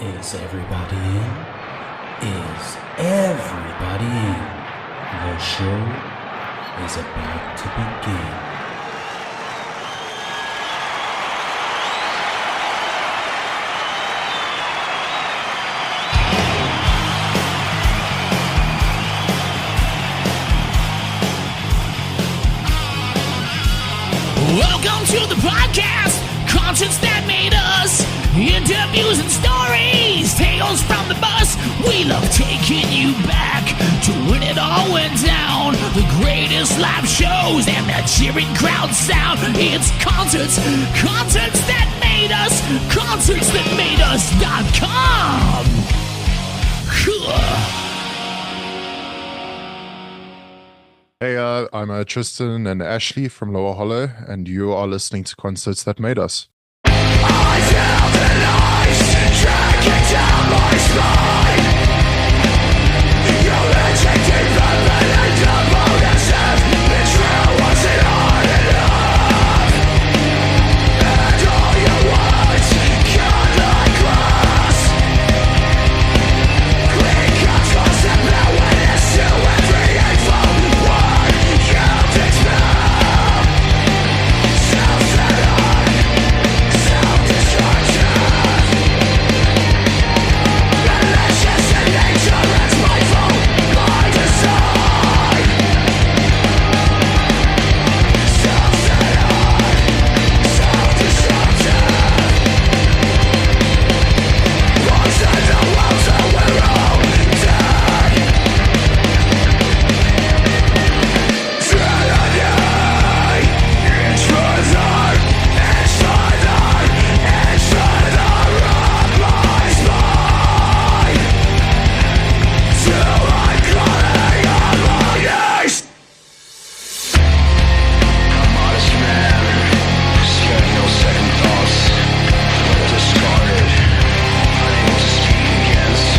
Is everybody in? Is everybody in? The show is about to begin. Welcome to the podcast, concerts that made us, interviews and stories, tales from the bus. We love taking you back to when it all went down. The greatest live shows and that cheering crowd sound. It's concerts that made us, concertsthatmadeus.com. Hey, I'm Tristan and Ashley from Lower Hollow, and you are listening to Concerts That Made Us. I felt the lights tracking down my spine. You're rejected from the land of bonuses. Betrayal wasn't hard enough, and all your words cut like glass. Clean cuts lost and blow witness to every hateful word you expel. Self-centered, self-destruction. Malicious and ignorant, spiteful by design. Self-centered, self-destructive. Lost in the world till we're all dead. Trinity, it's further, it's further, it's further up my spine. Till I'm crying on my knees. I'm honest man, sparing no second thoughts. But discarded, unable to speak against.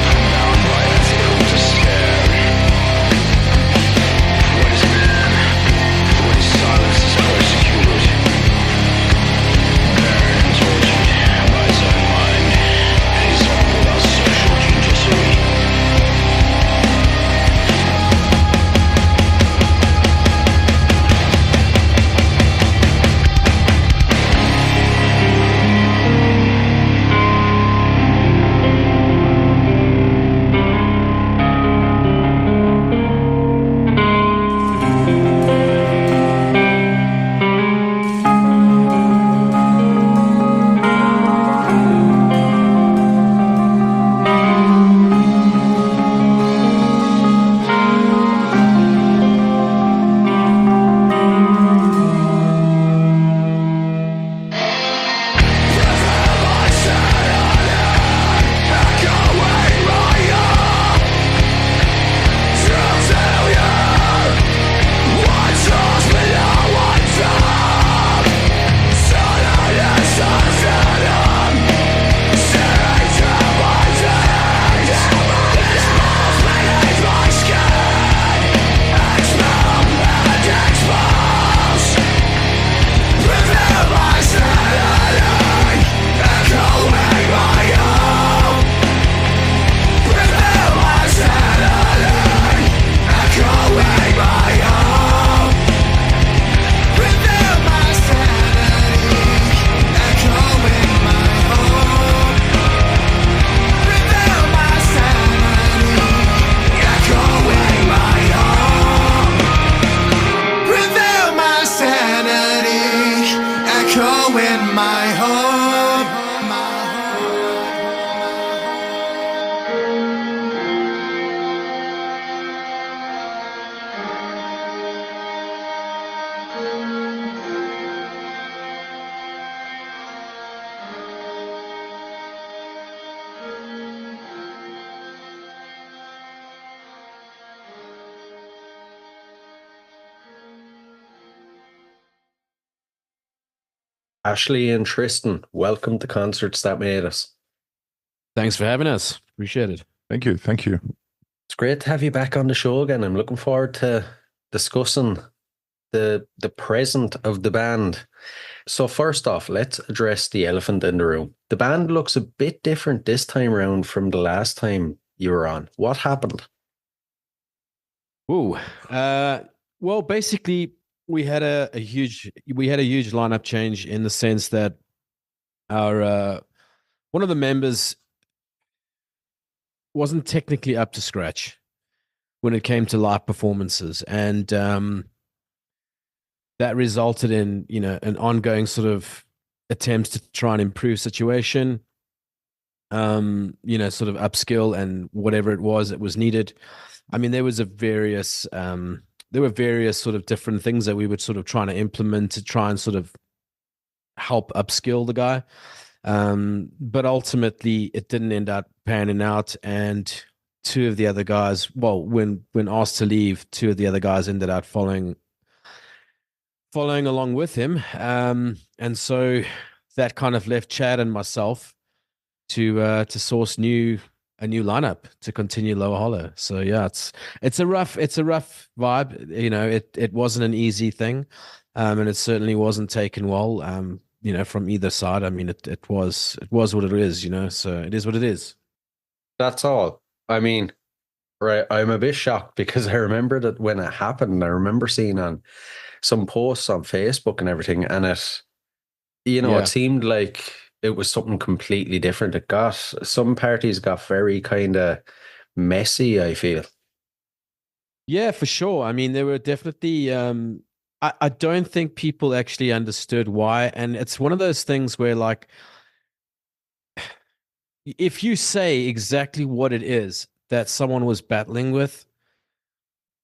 I'm bound by a fatal despair. What is man? What is silence is persecuted. Barren and tortured by his own mind. He's all without social judiciary. Ashley and Tristan, welcome to Concerts That Made Us. Thanks for having us. Appreciate it. Thank you. It's great to have you back on the show again. I'm looking forward to discussing the present of the band. So first off, let's address the elephant in the room. The band looks a bit different this time around from the last time you were on. What happened? Ooh. Well, basically, we had a huge lineup change in the sense that our one of the members wasn't technically up to scratch when it came to live performances, and that resulted in an ongoing sort of attempts to try and improve situation. Sort of upskill and whatever it was that was needed. I mean, there were various sort of different things that we were sort of trying to implement to try and sort of help upskill the guy. But ultimately it didn't end up panning out. And two of the other guys, well, when asked to leave, two of the other guys ended up following along with him. And so that kind of left Chad and myself to source a new lineup to continue Lower Hollow. So yeah, it's a rough vibe. It wasn't an easy thing, and it certainly wasn't taken well. From either side. I mean, it was what it is. So it is what it is. That's all. I mean, right. I'm a bit shocked because I remember that when it happened, I remember seeing on some posts on Facebook and everything, and it seemed like it was something completely different. Some parties got very kind of messy, I feel. Yeah, for sure. I mean, there were definitely, I don't think people actually understood why. And it's one of those things where, like, if you say exactly what it is that someone was battling with,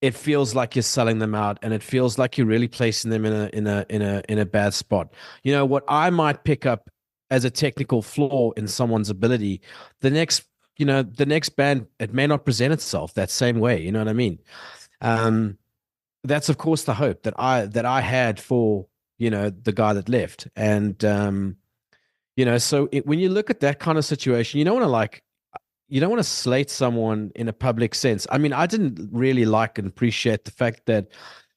it feels like you're selling them out, and it feels like you're really placing them in a bad spot. What I might pick up as a technical flaw in someone's ability, the next band, it may not present itself that same way. You know what I mean? That's of course the hope that I had for the guy that left. And so when you look at that kind of situation, you don't want to slate someone in a public sense. I mean, I didn't really like and appreciate the fact that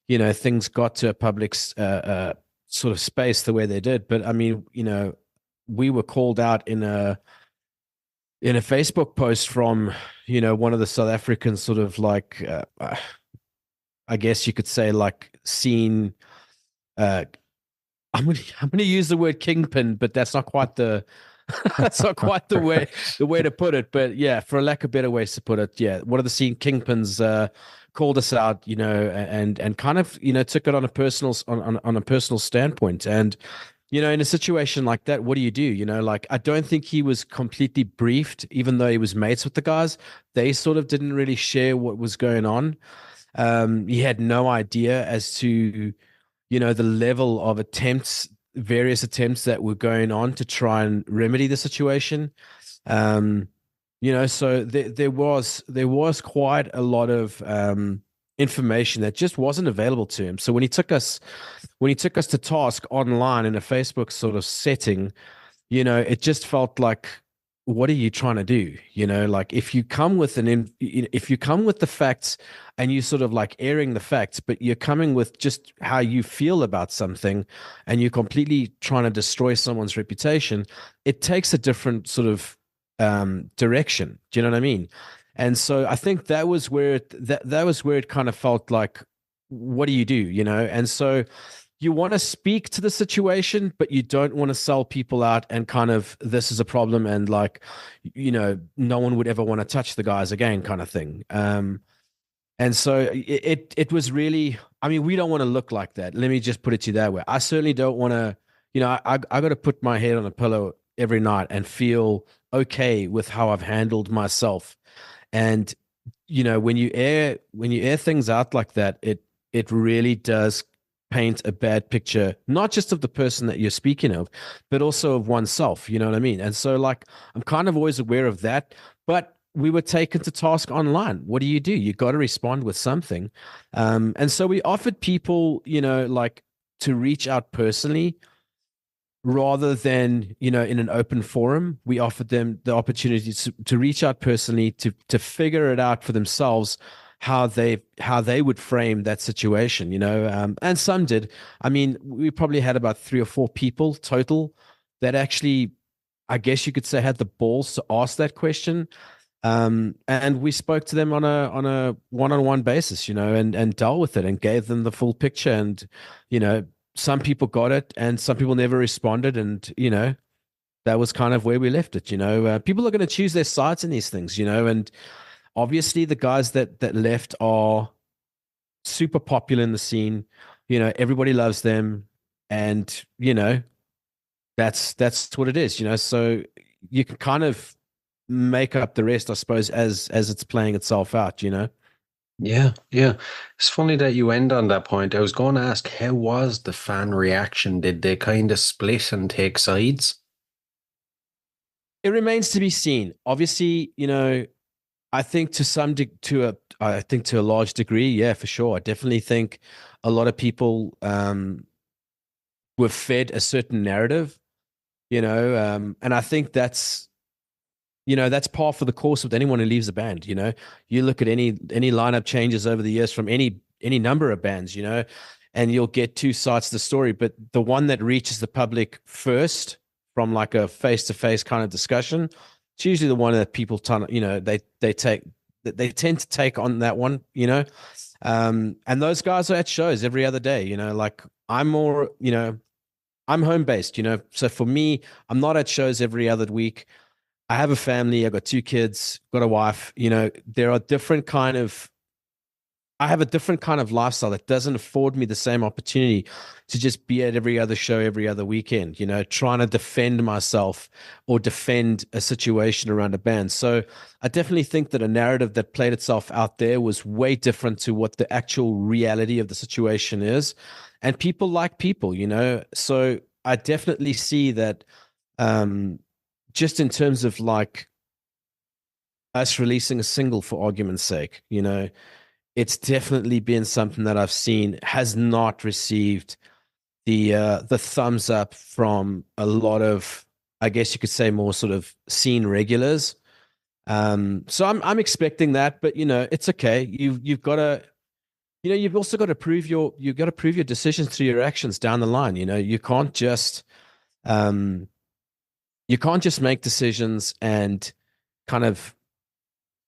things got to a public sort of space the way they did. But I mean, we were called out in a Facebook post from one of the South African sort of like I guess you could say like scene. I'm gonna use the word kingpin, but that's not quite the that's not quite the way to put it. But yeah, for a lack of better ways to put it, yeah, one of the scene kingpins called us out, and kind of took it on a personal standpoint. And in a situation like that, what do you do? Like, I don't think he was completely briefed, even though he was mates with the guys. They sort of didn't really share what was going on. He had no idea as to, the level of various attempts that were going on to try and remedy the situation. So there was quite a lot of information that just wasn't available to him. So when he took us to task online in a Facebook sort of setting, it just felt like, what are you trying to do? Like, if you come with the facts and you sort of like airing the facts, but you're coming with just how you feel about something and you're completely trying to destroy someone's reputation, it takes a different sort of direction. Do you know what I mean? And so I think that was where it kind of felt like, what do you do? And so you want to speak to the situation, but you don't want to sell people out and kind of, this is a problem, and like, no one would ever want to touch the guys again, kind of thing. And so it was really, I mean, we don't want to look like that. Let me just put it to you that way. I certainly don't want to, I got to put my head on a pillow every night and feel okay with how I've handled myself. And, when you air things out like that, it really does paint a bad picture, not just of the person that you're speaking of, but also of oneself. You know what I mean? And so, like, I'm kind of always aware of that, but we were taken to task online. What do? You got to respond with something. And so we offered people, like, to reach out personally rather than, in an open forum. We offered them the opportunity to reach out personally, to figure it out for themselves, how they would frame that situation, and some did. I mean, we probably had about 3 or 4 people total that actually, I guess you could say, had the balls to ask that question. And we spoke to them on a one-on-one basis, and dealt with it and gave them the full picture. And, some people got it and some people never responded. And, that was kind of where we left it. People are going to choose their sides in these things, and obviously the guys that left are super popular in the scene. Everybody loves them, and, that's what it is, so you can kind of make up the rest, I suppose, as it's playing itself out, Yeah, yeah. It's funny that you end on that point. I was going to ask, how was the fan reaction? Did they kind of split and take sides? It remains to be seen. Obviously, I think I think to a large degree, yeah, for sure. I definitely think a lot of people were fed a certain narrative, and I think that's par for the course with anyone who leaves a band. You look at any lineup changes over the years from any number of bands, and you'll get 2 sides to the story, but the one that reaches the public first from like a face-to-face kind of discussion, it's usually the one that people they tend to take on that one, and those guys are at shows every other day, like I'm more, I'm home based, so for me, I'm not at shows every other week. I have a family. I've got 2 kids, got a wife. There are I have a different kind of lifestyle that doesn't afford me the same opportunity to just be at every other show every other weekend, trying to defend myself or defend a situation around a band. So I definitely think that a narrative that played itself out there was way different to what the actual reality of the situation is. And people like people, so I definitely see that, just in terms of like us releasing a single for argument's sake, it's definitely been something that I've seen has not received the thumbs up from a lot of, I guess you could say, more sort of scene regulars. So I'm expecting that, but it's okay. You've got to, you've also got to prove your decisions through your actions down the line. You can't just make decisions and kind of,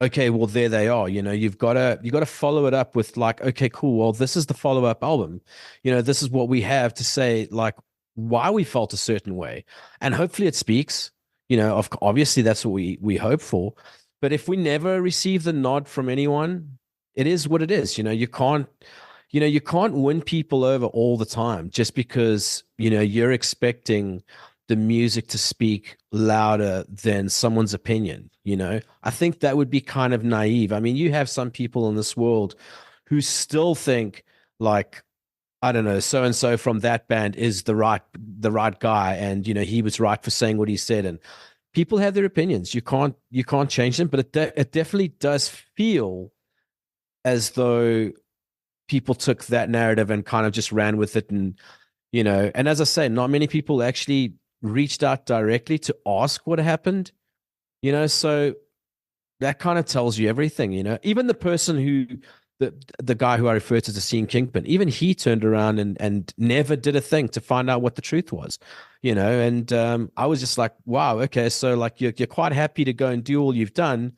okay, well, there they are. You've got to follow it up with like, okay, cool. Well, this is the follow-up album. This is what we have to say, like why we felt a certain way. And hopefully it speaks, obviously that's what we hope for. But if we never receive the nod from anyone, it is what it is. You can't win people over all the time just because, you're expecting the music to speak louder than someone's opinion. I think that would be kind of naive. I mean, you have some people in this world who still think like, I don't know, so and so from that band is the right guy, and he was right for saying what he said. And people have their opinions. You can't change them, but it definitely does feel as though people took that narrative and kind of just ran with it. And and as I say, not many people actually reached out directly to ask what happened, so that kind of tells you everything. Even the person who the guy who I referred to as Scene Kingpin, even he turned around and never did a thing to find out what the truth was, and I was just like, wow, okay, so like you're quite happy to go and do all you've done,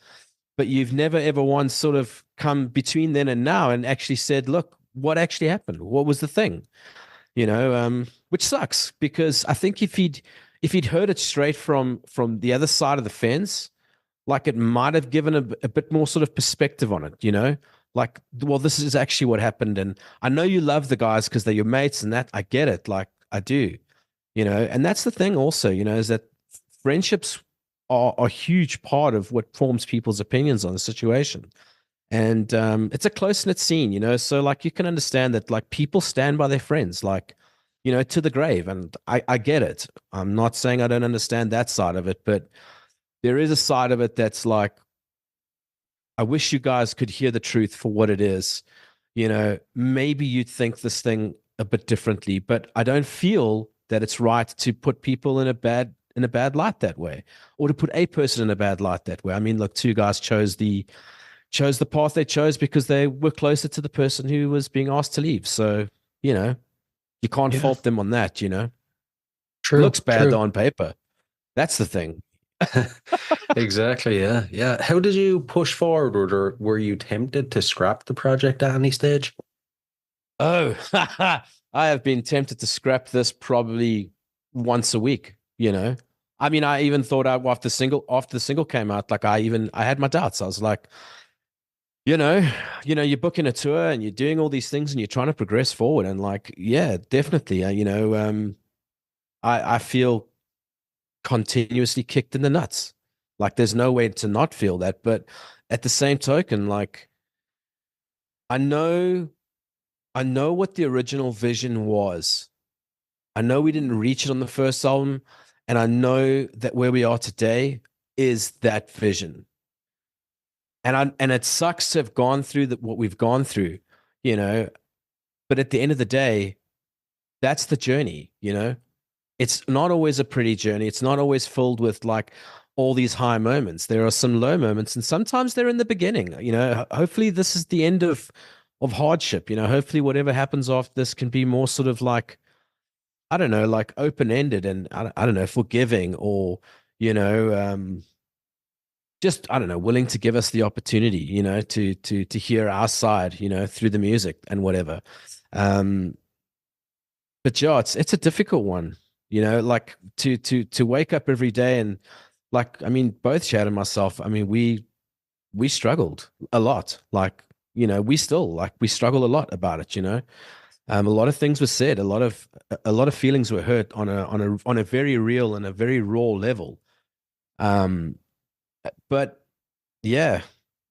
but you've never ever once sort of come between then and now and actually said, look, what actually happened? What was the thing? Which sucks, because I think if he'd heard it straight from the other side of the fence, like it might have given a bit more sort of perspective on it, like, well, this is actually what happened. And I know you love the guys because they're your mates, and that I get it. Like I do, and that's the thing also, is that friendships are a huge part of what forms people's opinions on the situation. And it's a close-knit scene, so like you can understand that like people stand by their friends, like, to the grave. And I get it. I'm not saying I don't understand that side of it, but there is a side of it that's like, I wish you guys could hear the truth for what it is. Maybe you'd think this thing a bit differently, but I don't feel that it's right to put people in a bad light that way, or to put a person in a bad light that way. I mean, look, 2 guys chose the chose the path they chose because they were closer to the person who was being asked to leave. So, you know, you can't fault them on that, you know. True. Looks bad true. though on paper. That's the thing. Exactly. Yeah. Yeah. How did you push forward, or were you tempted to scrap the project at any stage? Oh, I have been tempted to scrap this probably once a week, you know. I mean, I even thought after the single came out, like I had my doubts. I was like, you know, you're booking a tour and you're doing all these things and you're trying to progress forward. And like, yeah, definitely. I feel continuously kicked in the nuts. Like there's no way to not feel that. But at the same token, like I know what the original vision was. I know we didn't reach it on the first album, and I know that where we are today is that vision. And it sucks to have gone through what we've gone through, you know. But at the end of the day, that's the journey, you know. It's not always a pretty journey. It's not always filled with like all these high moments. There are some low moments, and sometimes they're in the beginning. You know, hopefully this is the end of hardship. You know, hopefully whatever happens after this can be more sort of like, I don't know, like open ended and I don't know, forgiving, or you know, just I don't know, willing to give us the opportunity, you know, to hear our side, you know, through the music and whatever. Um, but yeah, it's a difficult one, you know, like to wake up every day and like I mean, both Chad and myself, I mean, we struggled a lot, like you know, we struggle a lot about it, you know. A lot of things were said, a lot of feelings were hurt on a very real and a very raw level. Um, but yeah,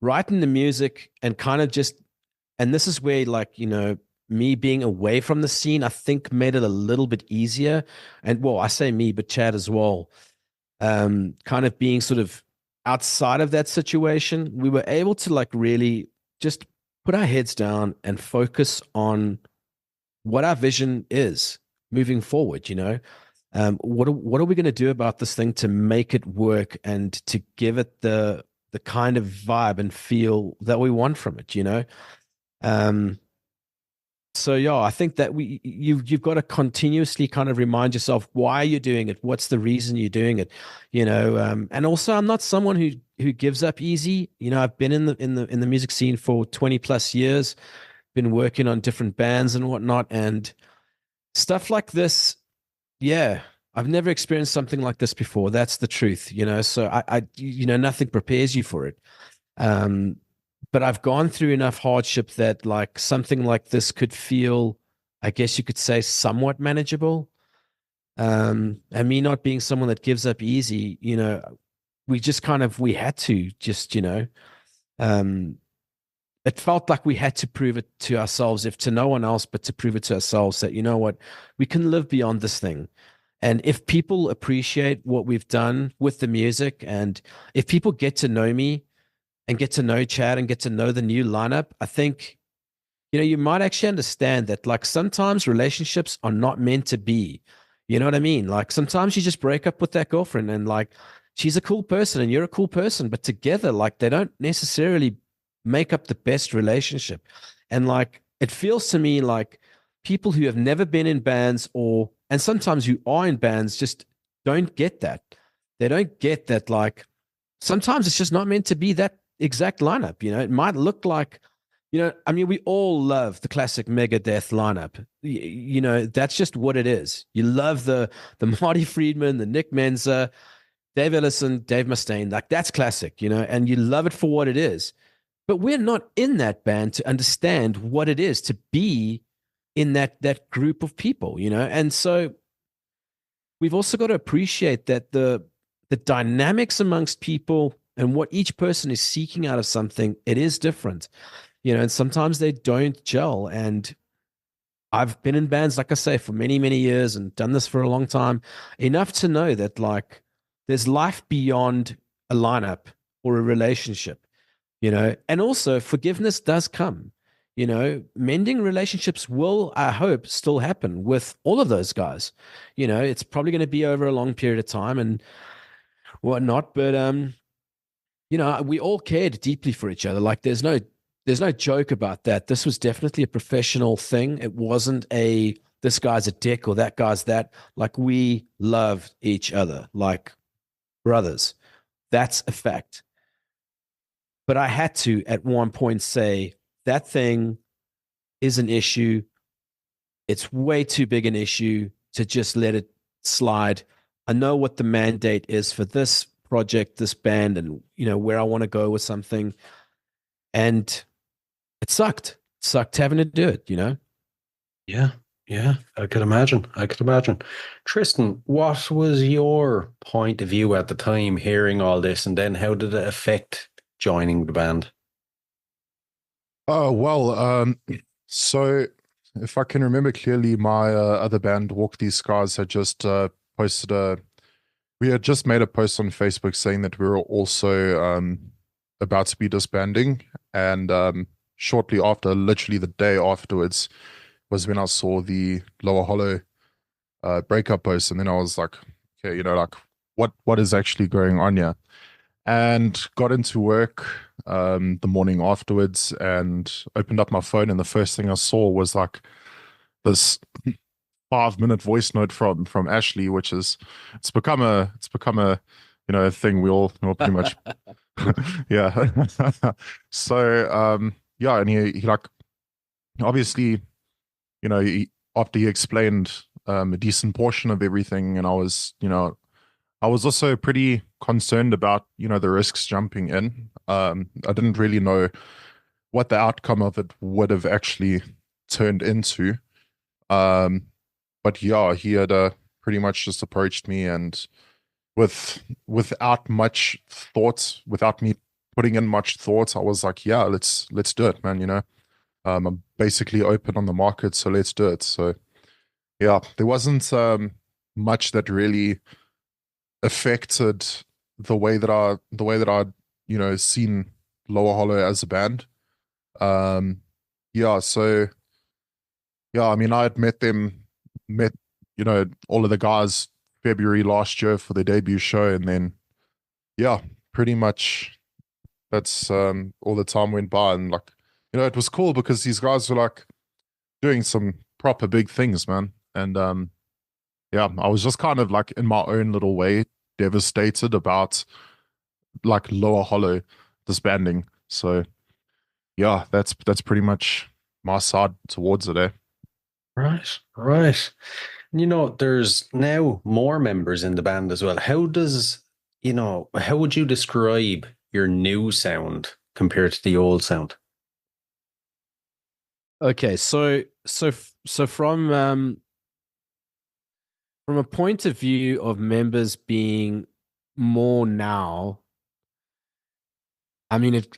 writing the music and kind of just, and this is where like you know me being away from the scene, I think made it a little bit easier. And well, I say me, but Chad as well. Kind of being sort of outside of that situation, we were able to like really just put our heads down and focus on what our vision is moving forward, you know. What are we going to do about this thing to make it work and to give it the kind of vibe and feel that we want from it, you know. um so yeah, I think that you've got to continuously kind of remind yourself why you're doing it, what's the reason you're doing it, you know. And also I'm not someone who gives up easy, you know. I've been in the music scene for 20 plus years, been working on different bands and whatnot, and stuff like this. Yeah, I've never experienced something like this before. That's the truth, you know. So you know, nothing prepares you for it. Um, but I've gone through enough hardship that like something like this could feel, I guess you could say, somewhat manageable. And me not being someone that gives up easy, you know, we had to just, you know, um, it felt like we had to prove it to ourselves, if to no one else, but to prove it to ourselves that, you know what, we can live beyond this thing. And if people appreciate what we've done with the music, and if people get to know me and get to know Chad and get to know the new lineup, I think, you know, you might actually understand that like sometimes relationships are not meant to be. You know what I mean? Like sometimes you just break up with that girlfriend and like she's a cool person and you're a cool person, but together, like they don't necessarily make up the best relationship. And like it feels to me like people who have never been in bands, or and sometimes who are in bands, just don't get that. They don't get that like sometimes it's just not meant to be that exact lineup. You know, it might look like, you know, I mean, we all love the classic Megadeth lineup. You know, that's just what it is. You love the Marty Friedman, the Nick Menza, Dave Ellison, Dave Mustaine. Like that's classic, you know, and you love it for what it is. But we're not in that band to understand what it is to be in that group of people, you know. And so we've also got to appreciate that the dynamics amongst people and what each person is seeking out of something, it is different, you know, and sometimes they don't gel. And I've been in bands, like I say, for many, many years and done this for a long time, enough to know that like there's life beyond a lineup or a relationship, you know. And also forgiveness does come, you know. Mending relationships will, I hope, still happen with all of those guys. You know, it's probably going to be over a long period of time and whatnot, but you know, we all cared deeply for each other. Like there's no joke about that. This was definitely a professional thing. It wasn't a this guy's a dick or that guy's that. Like we loved each other like brothers. That's a fact. But I had to at one point say that thing is an issue. It's way too big an issue to just let it slide. I know what the mandate is for this project, this band, and you know where I want to go with something. And it sucked. It sucked having to do it, you know? Yeah, yeah, I could imagine. I could imagine. Tristan, what was your point of view at the time hearing all this, and then how did it affect joining the band? Oh, well, so if I can remember clearly, my other band, Walk These Scars, had just posted we had just made a post on Facebook saying that we were also about to be disbanding. And shortly after, literally the day afterwards, was when I saw the Lower Hollow breakup post. And then I was like, okay, you know, like what is actually going on here? And got into work the morning afterwards and opened up my phone, and the first thing I saw was like this 5-minute voice note from Ashley, which is it's become a you know a thing we all pretty much yeah. So yeah, and he like obviously, you know, after he explained a decent portion of everything, and I was, you know, I was also pretty concerned about, you know, the risks jumping in. I didn't really know what the outcome of it would have actually turned into. But yeah, he had pretty much just approached me, and without much thought, without me putting in much thought, I was like, yeah, let's do it, man. You know, I'm basically open on the market, so let's do it. So yeah, there wasn't much that really affected the way that I you know seen Lower Hollow as a band. Yeah, so yeah, I mean I had met you know all of the guys February last year for their debut show, and then yeah, pretty much that's all the time went by, and like you know it was cool because these guys were like doing some proper big things, man. And yeah, I was just kind of like in my own little way devastated about like Lower Hollow disbanding. So yeah, that's pretty much my side towards it. Right, right. You know, there's now more members in the band as well. How does, you know, how would you describe your new sound compared to the old sound? Okay, so from a point of view of members being more now, I mean it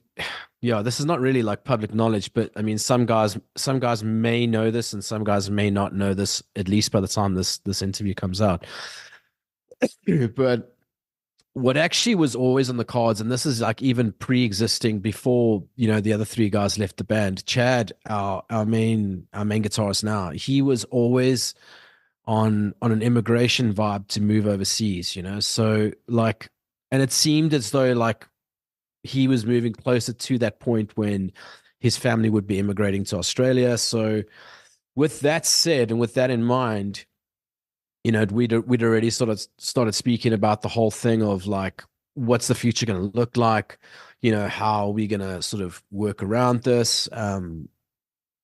yeah, this is not really like public knowledge, but I mean some guys may know this and some guys may not know this, at least by the time this interview comes out. But what actually was always on the cards, and this is like even pre-existing before, you know, the other three guys left the band, Chad, our main guitarist now, he was always on an immigration vibe to move overseas, you know. So like, and it seemed as though like he was moving closer to that point when his family would be immigrating to Australia. So with that said, and with that in mind, you know, we'd already sort of started speaking about the whole thing of like, what's the future going to look like? You know, how are we going to sort of work around this? And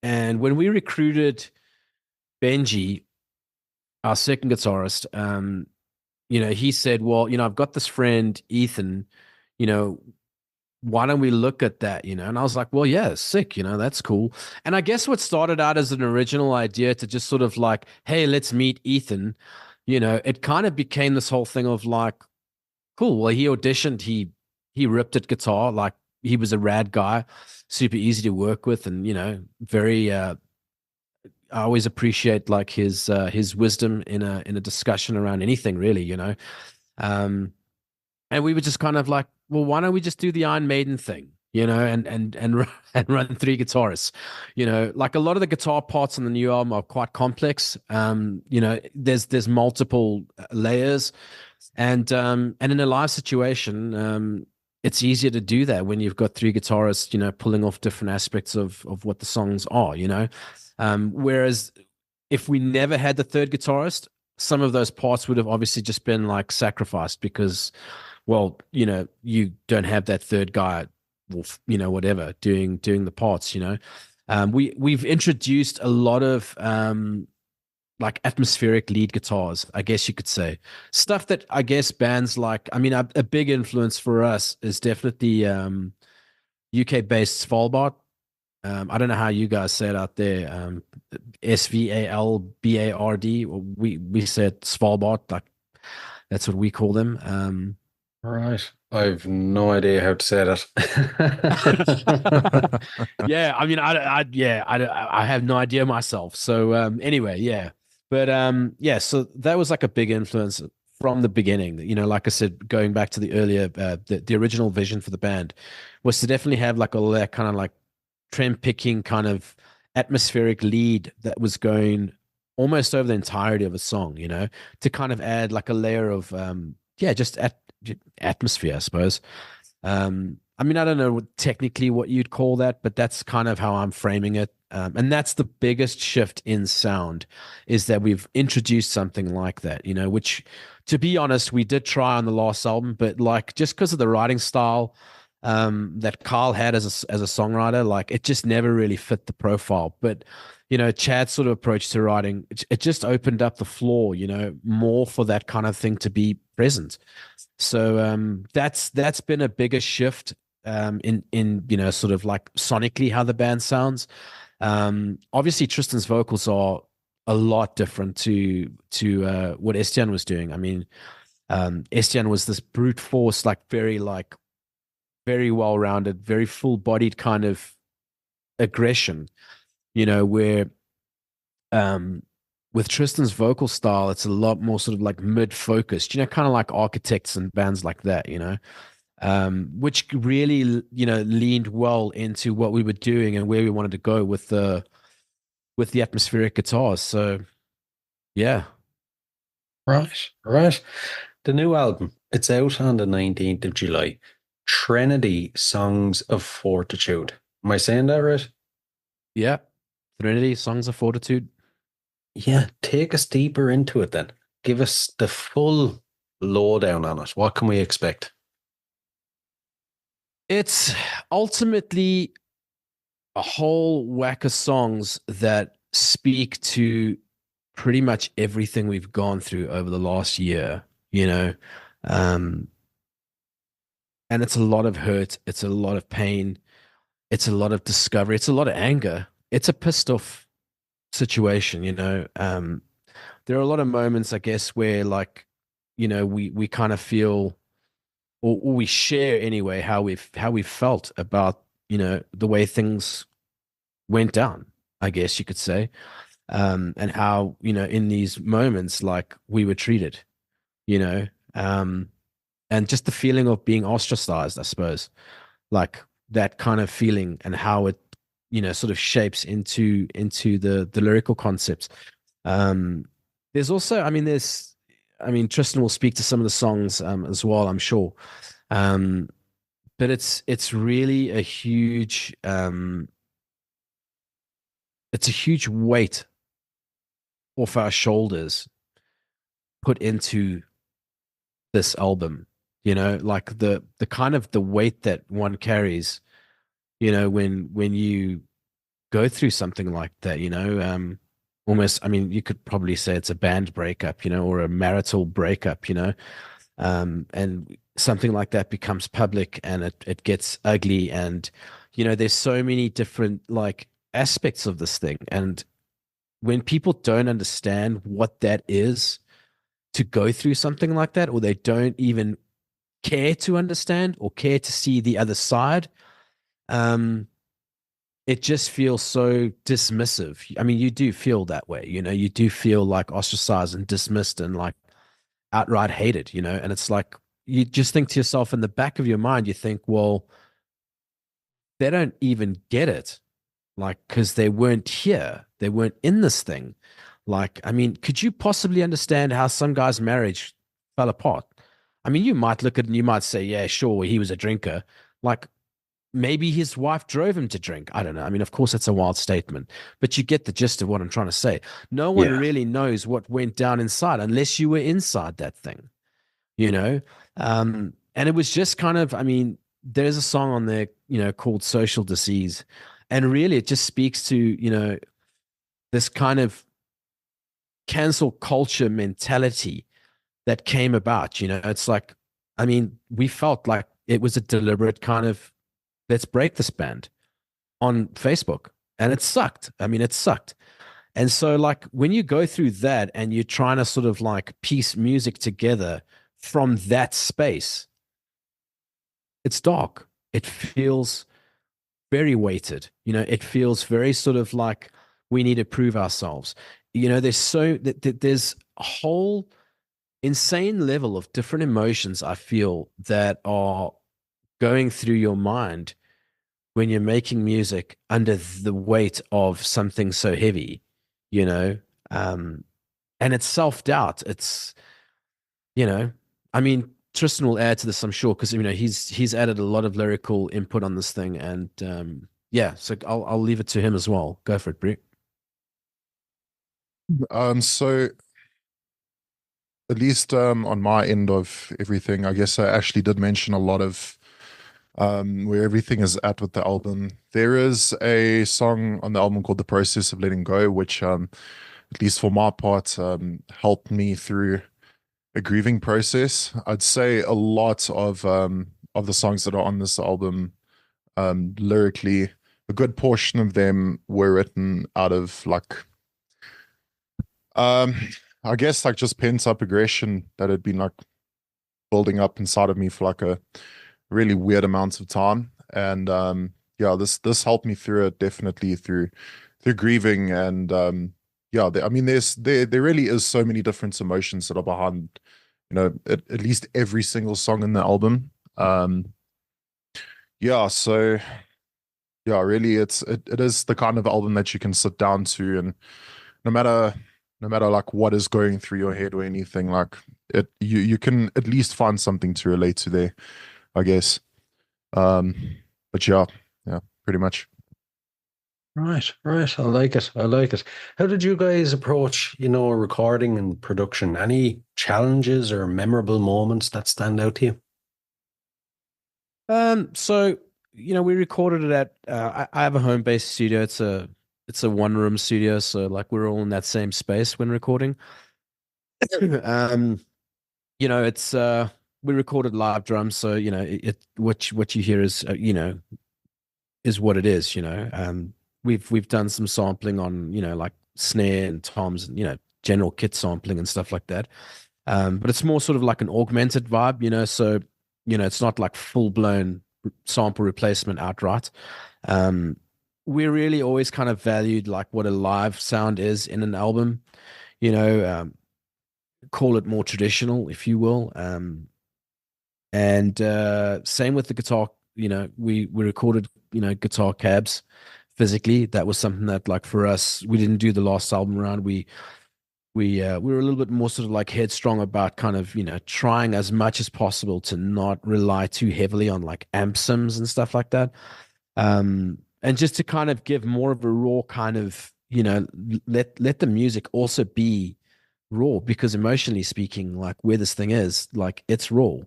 when we recruited Benji, our second guitarist, you know, he said, well, you know, I've got this friend, Ethan, you know, why don't we look at that, you know? And I was like, well, yeah, sick, you know, that's cool. And I guess what started out as an original idea to just sort of like, hey, let's meet Ethan, you know, it kind of became this whole thing of like, cool, well, he auditioned, he ripped at guitar, like he was a rad guy, super easy to work with, and you know, very I always appreciate like his wisdom in a discussion around anything really, you know. And we were just kind of like, well, why don't we just do the Iron Maiden thing, you know, and run three guitarists, you know, like a lot of the guitar parts on the new album are quite complex. You know, there's multiple layers, and in a live situation, it's easier to do that when you've got three guitarists, pulling off different aspects of what the songs are, whereas if we never had the third guitarist, some of those parts would have obviously just been like sacrificed because, well, you don't have that third guy, or whatever, doing the parts. We've introduced a lot of like atmospheric lead guitars, I guess you could say, stuff that I guess bands like. I mean, a big influence for us is definitely UK based Svalbard. I don't know how you guys say it out there. Svalbard. We said Svalbard, like that's what we call them. Right. I've no idea how to say that. Yeah, I mean, I have no idea myself. So anyway, yeah, but yeah, so that was like a big influence from the beginning. Like I said, going back to the earlier, the original vision for the band was to definitely have like all that kind of like trend picking kind of atmospheric lead that was going almost over the entirety of a song, to kind of add like a layer of just atmosphere, I suppose. I mean, I don't know technically what you'd call that, but that's kind of how I'm framing it. And that's the biggest shift in sound, is that we've introduced something like that, which, to be honest, we did try on the last album, but like just because of the writing style that Carl had as a songwriter, like it just never really fit the profile. But Chad's sort of approach to writing, it just opened up the floor, more for that kind of thing to be present. So that's been a bigger shift in sort of like sonically how the band sounds. Obviously Tristan's vocals are a lot different to what Estienne was doing. I mean, Estienne was this brute force, like very well-rounded, very full-bodied kind of aggression, where with Tristan's vocal style, it's a lot more sort of like mid-focused, kind of like Architects and bands like that, which really, leaned well into what we were doing and where we wanted to go with the atmospheric guitars. So, yeah. Right. The new album, it's out on the 19th of July. Trinity Songs of Fortitude. Am I saying that right? Yeah. Trinity Songs of Fortitude. Yeah, take us deeper into it then. Give us the full lowdown on it. What can we expect? It's ultimately a whole whack of songs that speak to pretty much everything we've gone through over the last year, and it's a lot of hurt, it's a lot of pain, it's a lot of discovery, it's a lot of anger, it's a pissed off situation. There are a lot of moments, I guess, where like, we kind of feel, or we share anyway, how we felt about the way things went down, I guess you could say, and how in these moments like we were treated, and just the feeling of being ostracized, I suppose, like that kind of feeling, and how it sort of shapes into the lyrical concepts. There's also, Tristan will speak to some of the songs as well, I'm sure. But it's really a huge weight off our shoulders put into this album, like the kind of the weight that one carries, when you go through something like that, almost, you could probably say it's a band breakup, or a marital breakup, and something like that becomes public and it gets ugly. And, there's so many different like aspects of this thing. And when people don't understand what that is to go through something like that, or they don't even care to understand or care to see the other side, it just feels so dismissive. You do feel that way, you do feel like ostracized and dismissed and like outright hated, and it's like, you just think to yourself, in the back of your mind, you think, well, they don't even get it. Like, because they weren't here, they weren't in this thing. Like, could you possibly understand how some guy's marriage fell apart? I mean, you might look at it and you might say, yeah, sure, he was a drinker. Like maybe his wife drove him to drink. I don't know. I mean, of course, it's a wild statement, but you get the gist of what I'm trying to say. No one Yeah. really knows what went down inside unless you were inside that thing, you know? And it was just kind of, I mean, there's a song on there, called Social Disease. And really, it just speaks to, this kind of cancel culture mentality that came about. It's like, I mean, we felt like it was a deliberate kind of let's break this band on Facebook. And it sucked. I mean, it sucked. And so, like, when you go through that and you're trying to sort of like piece music together from that space, it's dark. It feels very weighted. It feels very sort of like we need to prove ourselves. There's a whole insane level of different emotions I feel that are going through your mind when you're making music under the weight of something so heavy, you know, um, and it's self-doubt. I mean, Tristan will add to this, I'm sure, because he's added a lot of lyrical input on this thing, and yeah, so I'll leave it to him as well. Go for it, Brie. So at least on my end of everything, I guess I actually did mention a lot of where everything is at with the album. There is a song on the album called The Process of Letting Go, which at least for my part helped me through a grieving process. I'd say a lot of the songs that are on this album, lyrically, a good portion of them were written out of like I guess like just pent up aggression that had been like building up inside of me for like a really weird amounts of time. And yeah, this helped me through it, definitely through grieving. And yeah, I mean there really is so many different emotions that are behind at least every single song in the album. Yeah, so yeah, really it is the kind of album that you can sit down to, and no matter like what is going through your head or anything, like you can at least find something to relate to there, I guess. But yeah, pretty much. Right. I like it. How did you guys approach, recording and production? Any challenges or memorable moments that stand out to you? So we recorded it at I have a home-based studio. It's a one-room studio, so like we're all in that same space when recording. It's we recorded live drums, so what you hear is is what it is. We've done some sampling on like snare and toms and general kit sampling and stuff like that. But it's more sort of like an augmented vibe, so it's not like full-blown sample replacement outright. We really always kind of valued like what a live sound is in an album, call it more traditional, if you will. And same with the guitar, we recorded, guitar cabs physically. That was something that like for us, we didn't do the last album round. We were a little bit more sort of like headstrong about kind of, trying as much as possible to not rely too heavily on like amp sims and stuff like that. And just to kind of give more of a raw kind of, let the music also be raw, because emotionally speaking, like where this thing is, like it's raw,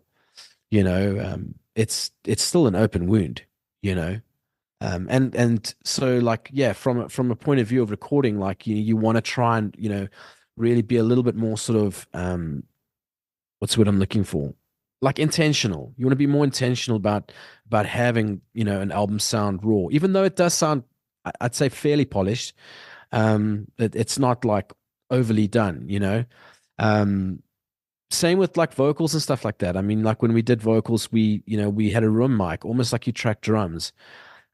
it's still an open wound, and so like, yeah, from a point of view of recording, like you want to try and, really be a little bit more sort of, what's what I'm looking for? Like intentional. You want to be more intentional about having, an album sound raw, even though it does sound, I'd say, fairly polished. It's not like overly done, Same with like vocals and stuff like that. I mean, like when we did vocals, we had a room mic, almost like you track drums.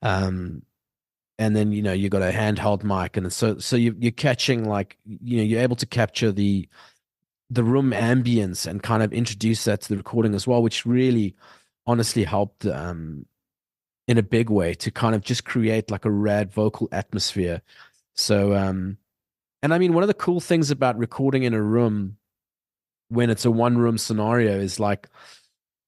And then you got a handheld mic, and so you're catching like you're able to capture the room ambience and kind of introduce that to the recording as well, which really honestly helped in a big way to kind of just create like a rad vocal atmosphere. So and I mean, one of the cool things about recording in a room when it's a one room scenario is like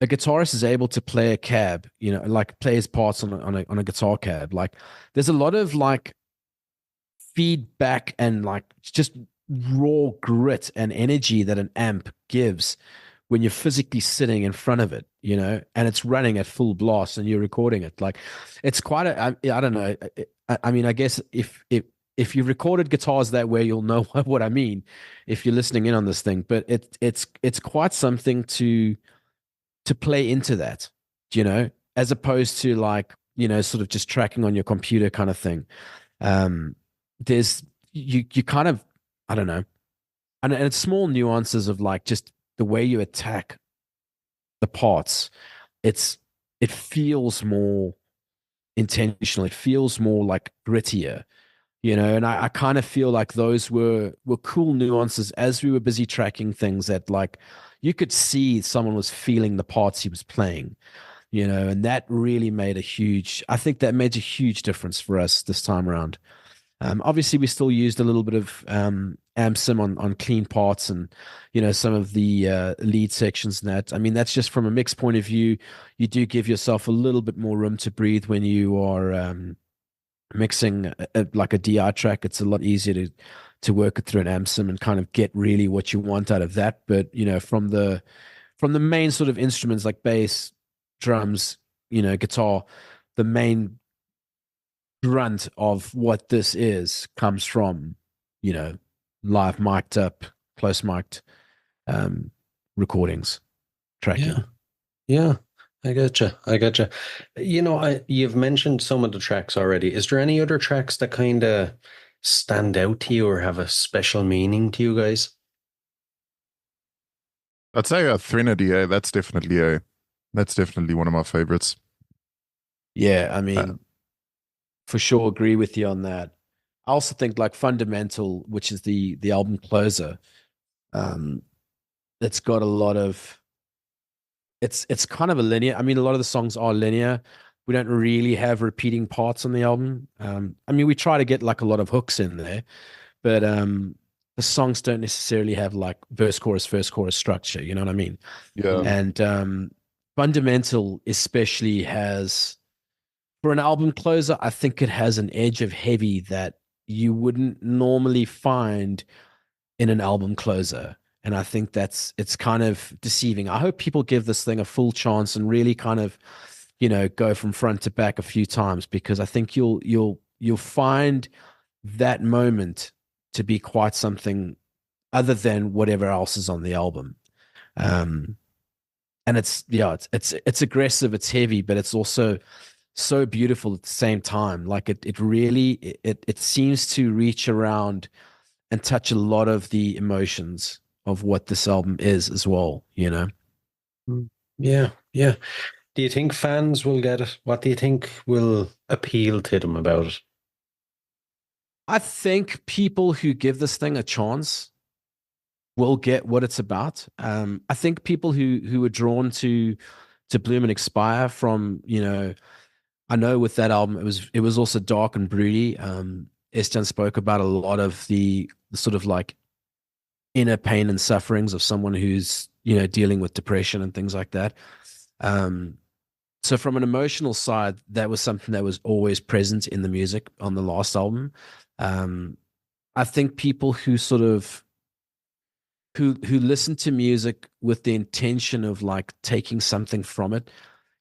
a guitarist is able to play a cab, like play his parts on a guitar cab. Like there's a lot of like feedback and like just raw grit and energy that an amp gives when you're physically sitting in front of it, and it's running at full blast and you're recording it. Like it's quite I don't know. I mean, I guess if you've recorded guitars that way, you'll know what I mean if you're listening in on this thing. But it's quite something to play into that, as opposed to like, sort of just tracking on your computer kind of thing. There's you kind of, I don't know, and it's small nuances of like just the way you attack the parts. It feels more intentional. It feels more like grittier, and I kind of feel like those were cool nuances as we were busy tracking things that like you could see someone was feeling the parts he was playing, and that really I think that made a huge difference for us this time around. Obviously, we still used a little bit of AmSim on clean parts and, some of the lead sections and that. I mean, that's just from a mix point of view. You do give yourself a little bit more room to breathe when you are mixing like a DI track. It's a lot easier to work it through an AmSim and kind of get really what you want out of that. But, from the main sort of instruments like bass, drums, guitar, the main grunt of what this is comes from, live mic'd up, close mic'd recordings, tracking. Yeah, I getcha. You've mentioned some of the tracks already. Is there any other tracks that kind of stand out to you or have a special meaning to you guys? I'd say Threnody. That's definitely one of my favorites. Yeah, I mean, for sure, agree with you on that. I also think like Fundamental, which is the album closer, it's got a lot of it's kind of a linear. I mean, a lot of the songs are linear. We don't really have repeating parts on the album. I mean, we try to get like a lot of hooks in there, but the songs don't necessarily have like verse chorus structure. You know what I mean? Yeah. And Fundamental especially has, for an album closer, I think it has an edge of heavy that you wouldn't normally find in an album closer. And I think it's kind of deceiving. I hope people give this thing a full chance and really kind of, go from front to back a few times, because I think you'll find that moment to be quite something other than whatever else is on the album. And it's aggressive, it's heavy, but it's also so beautiful at the same time. Like it really seems to reach around and touch a lot of the emotions of what this album is as well, Yeah. Do you think fans will get it? What do you think will appeal to them about it? I think people who give this thing a chance will get what it's about. I think people who are drawn to Bloom and Expire from, I know with that album, it was also dark and broody. Estienne spoke about a lot of the sort of like inner pain and sufferings of someone who's, dealing with depression and things like that. So from an emotional side, that was something that was always present in the music on the last album. I think people who sort of who listen to music with the intention of like taking something from it,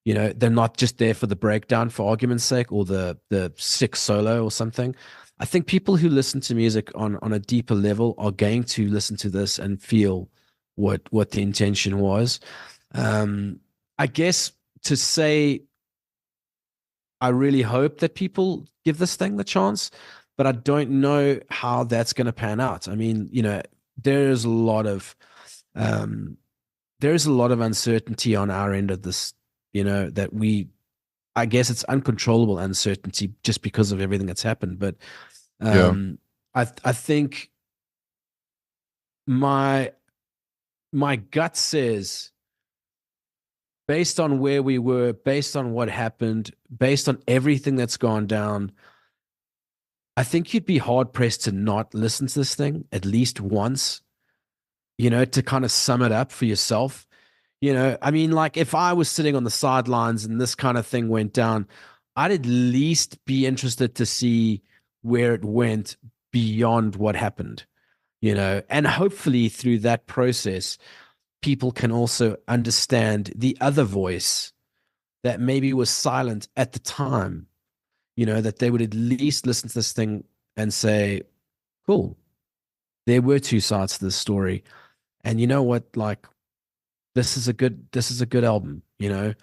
they're not just there for the breakdown for argument's sake or the sick solo or something. I think people who listen to music on a deeper level are going to listen to this and feel what the intention was. I guess to say, I really hope that people give this thing the chance, but I don't know how that's going to pan out. I mean, there's a lot of uncertainty on our end of this, I guess it's uncontrollable uncertainty just because of everything that's happened. But I think my gut says, based on where we were, based on what happened, based on everything that's gone down, I think you'd be hard pressed to not listen to this thing at least once, to kind of sum it up for yourself. You know, I mean, like if I was sitting on the sidelines and this kind of thing went down, I'd at least be interested to see where it went beyond what happened, you know, and hopefully through that process, people can also understand the other voice that maybe was silent at the time, you know, that they would at least listen to this thing and say, cool, there were two sides to this story. And you know what? Like, this is a good album, you know.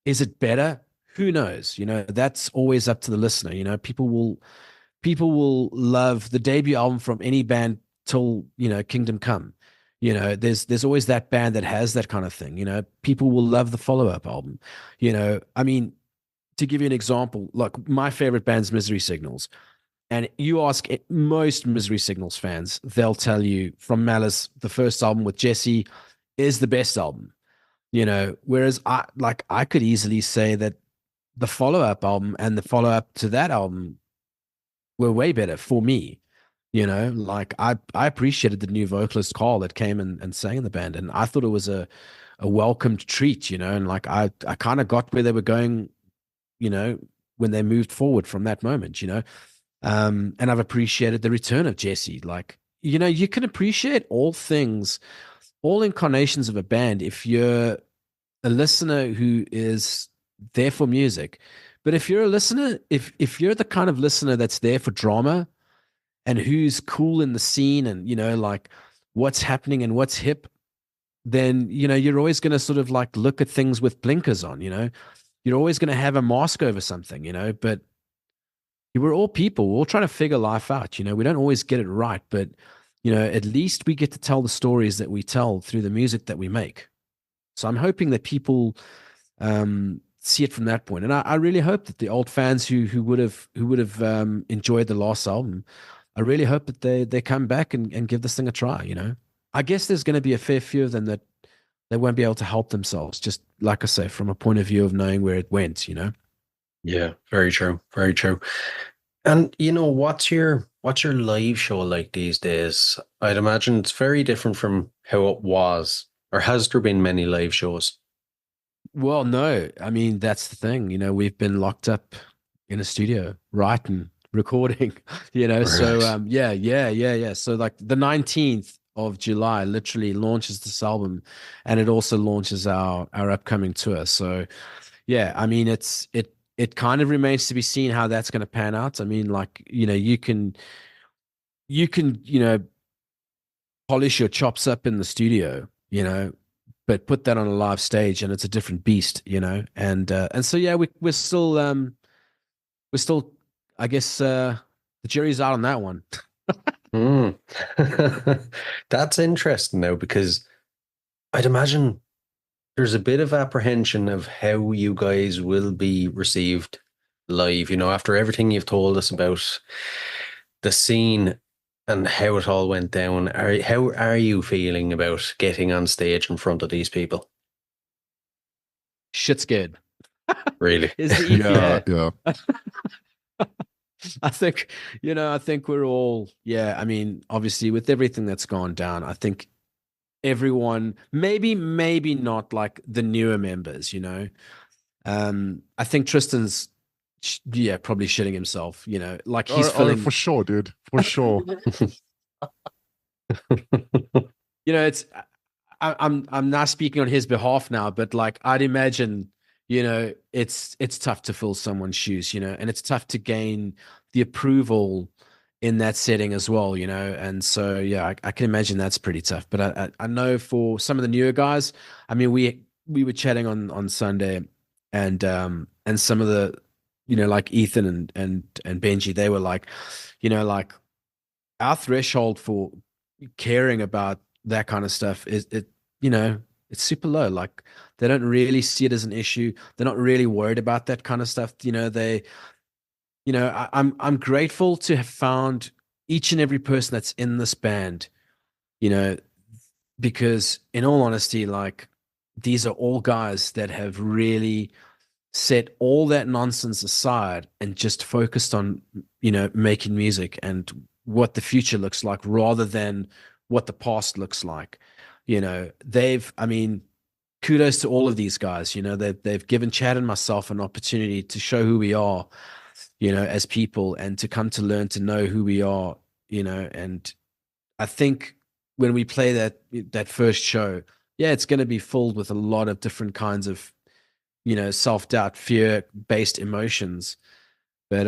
Is it better? Who knows? You know, that's always up to the listener. You know, people will love the debut album from any band till, you know, Kingdom Come. You know, there's always that band that has that kind of thing. You know, people will love the follow-up album. You know, I mean, to give you an example, like my favorite band's Misery Signals. And you ask most Misery Signals fans, they'll tell you From Malice, the first album with Jesse, is the best album. You know, whereas I could easily say that the follow-up album and the follow-up to that album were way better for me. You know, like I appreciated the new vocalist Carl that came and sang in the band, and I thought it was a welcomed treat, you know, and like I kind of got where they were going, you know, when they moved forward from that moment, you know. And I've appreciated the return of Jesse. Like, you know, you can appreciate all things, all incarnations of a band if you're a listener who is there for music. But if you're a listener, if you're the kind of listener that's there for drama and who's cool in the scene and, you know, like what's happening and what's hip, then, you know, you're always going to sort of like look at things with blinkers on, you know. You're always going to have a mask over something, you know, but we're all people. We're all trying to figure life out. You know, we don't always get it right, but, you know, at least we get to tell the stories that we tell through the music that we make. So I'm hoping that people see it from that point. And I really hope that the old fans who would have enjoyed the last album, I really hope that they come back and give this thing a try, you know. I guess there's going to be a fair few of them that they won't be able to help themselves, just like I say, from a point of view of knowing where it went, you know. Yeah, very true. Very true. And you know, what's your live show like these days? I'd imagine it's very different from how it was. Or has there been many live shows? Well, no, I mean, that's the thing, you know, we've been locked up in a studio writing, recording, you know. So Right. yeah. So like the 19th of July literally launches this album, and it also launches our upcoming tour. So yeah, I mean, it kind of remains to be seen how that's going to pan out. I mean, like, you know, you can, you know, polish your chops up in the studio, you know, but put that on a live stage and it's a different beast, you know. And so yeah, we're still, I guess, the jury's out on that one. Hmm. That's interesting now because I'd imagine there's a bit of apprehension of how you guys will be received live, you know, after everything you've told us about the scene and how it all went down. How are you feeling about getting on stage in front of these people? Shit scared Really? is the Yeah, yeah. yeah. I think, you know, I think we're all, yeah, I mean, obviously with everything that's gone down, I think everyone, maybe not like the newer members, you know. I think Tristan's, yeah, probably shitting himself, you know, like he's Oh, feeling, for sure, dude. For sure. you know, it's, I'm not speaking on his behalf now, but like I'd imagine, you know, it's tough to fill someone's shoes, you know, and it's tough to gain the approval in that setting as well, you know. And so yeah, I can imagine that's pretty tough. But I know for some of the newer guys, I mean, we were chatting on Sunday, and some of the, you know, like Ethan and Benji, they were like, you know, like our threshold for caring about that kind of stuff is, it, you know, it's super low. Like they don't really see it as an issue. They're not really worried about that kind of stuff. You know, you know, I'm grateful to have found each and every person that's in this band, you know, because in all honesty, like these are all guys that have really set all that nonsense aside and just focused on, you know, making music and what the future looks like rather than what the past looks like. You know, I mean, kudos to all of these guys. They've given Chad and myself an opportunity to show who we are, as people, and to come to learn to know who we are, and I think when we play that first show, yeah, it's going to be filled with a lot of different kinds of, self-doubt, fear-based emotions, but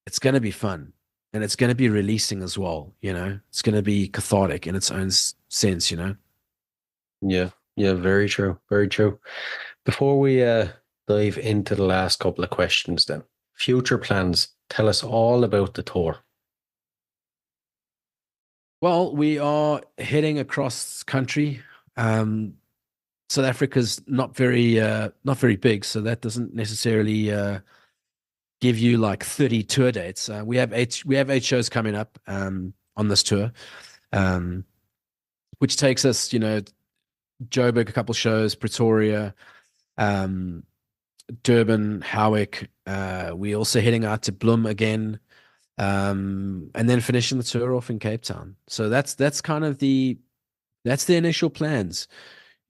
it's going to be fun, and it's going to be releasing as well. It's going to be cathartic in its own sense. Yeah, yeah, very true, very true. Before we dive into the last couple of questions, then future plans. Tell us all about the tour. Well, we are heading across country. South Africa's not very big, so that doesn't necessarily give you like 30 tour dates. We have eight shows coming up on this tour, which takes us, Joburg, a couple shows, Pretoria, Durban, Howick. We also heading out to Bloem again, and then finishing the tour off in Cape Town. So that's kind of the initial plans,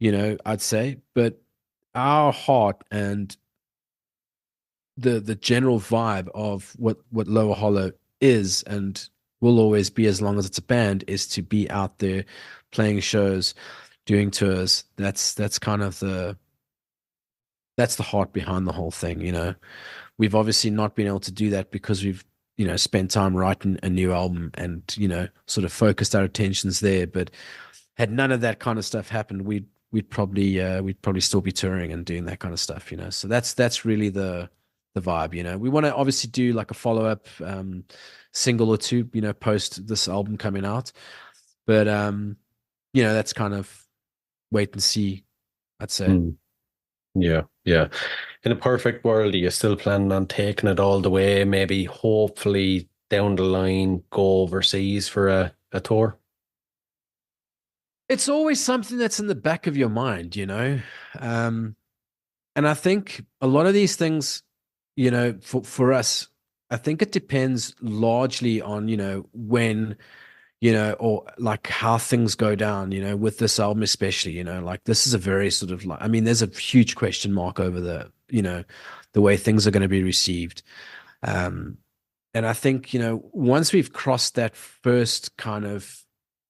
I'd say. But our heart and the general vibe of what Lower Hollow is and will always be, as long as it's a band, is to be out there playing shows, doing tours. That's kind of that's the heart behind the whole thing. We've obviously not been able to do that because we've spent time writing a new album and sort of focused our attentions there. But had none of that kind of stuff happened, we'd probably still be touring and doing that kind of stuff. So that's really the vibe. We want to obviously do like a follow-up single or two, post this album coming out, but that's kind of wait and see, I'd say. Yeah, yeah. In a perfect world, are you still planning on taking it all the way? Maybe, hopefully, down the line, go overseas for a tour? It's always something that's in the back of your mind, and I think a lot of these things, for us, I think it depends largely on, when, or like how things go down, with this album especially, like this is a very sort of like, I mean, there's a huge question mark over the way things are going to be received. And I think, once we've crossed that first kind of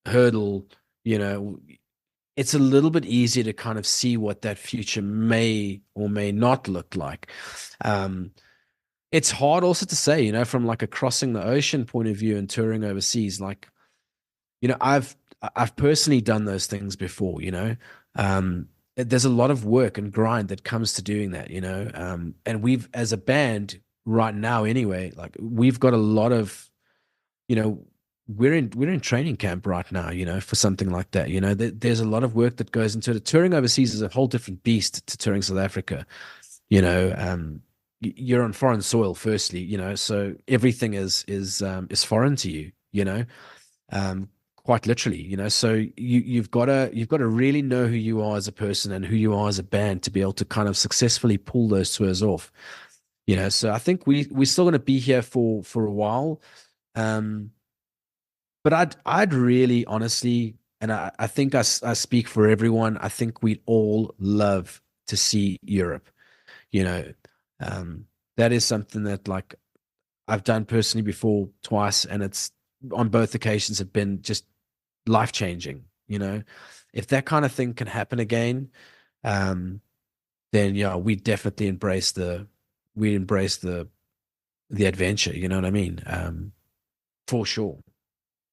hurdle, it's a little bit easier to kind of see what that future may or may not look like. It's hard also to say, from like a crossing the ocean point of view and touring overseas, like, I've personally done those things before, there's a lot of work and grind that comes to doing that, and we've, as a band right now anyway, like we've got a lot of, we're in training camp right now, for something like that. There's a lot of work that goes into it. Touring overseas is a whole different beast to touring South Africa. You're on foreign soil, firstly, so everything is foreign to you, quite literally, so you've got to really know who you are as a person and who you are as a band to be able to kind of successfully pull those tours off. So I think we're still going to be here for a while. But I'd really honestly, and I think I speak for everyone, I think we'd all love to see Europe. That is something that, like, I've done personally before twice, and it's on both occasions have been just life-changing. If that kind of thing can happen again, then yeah, we definitely embrace the adventure. You know what I mean? For sure.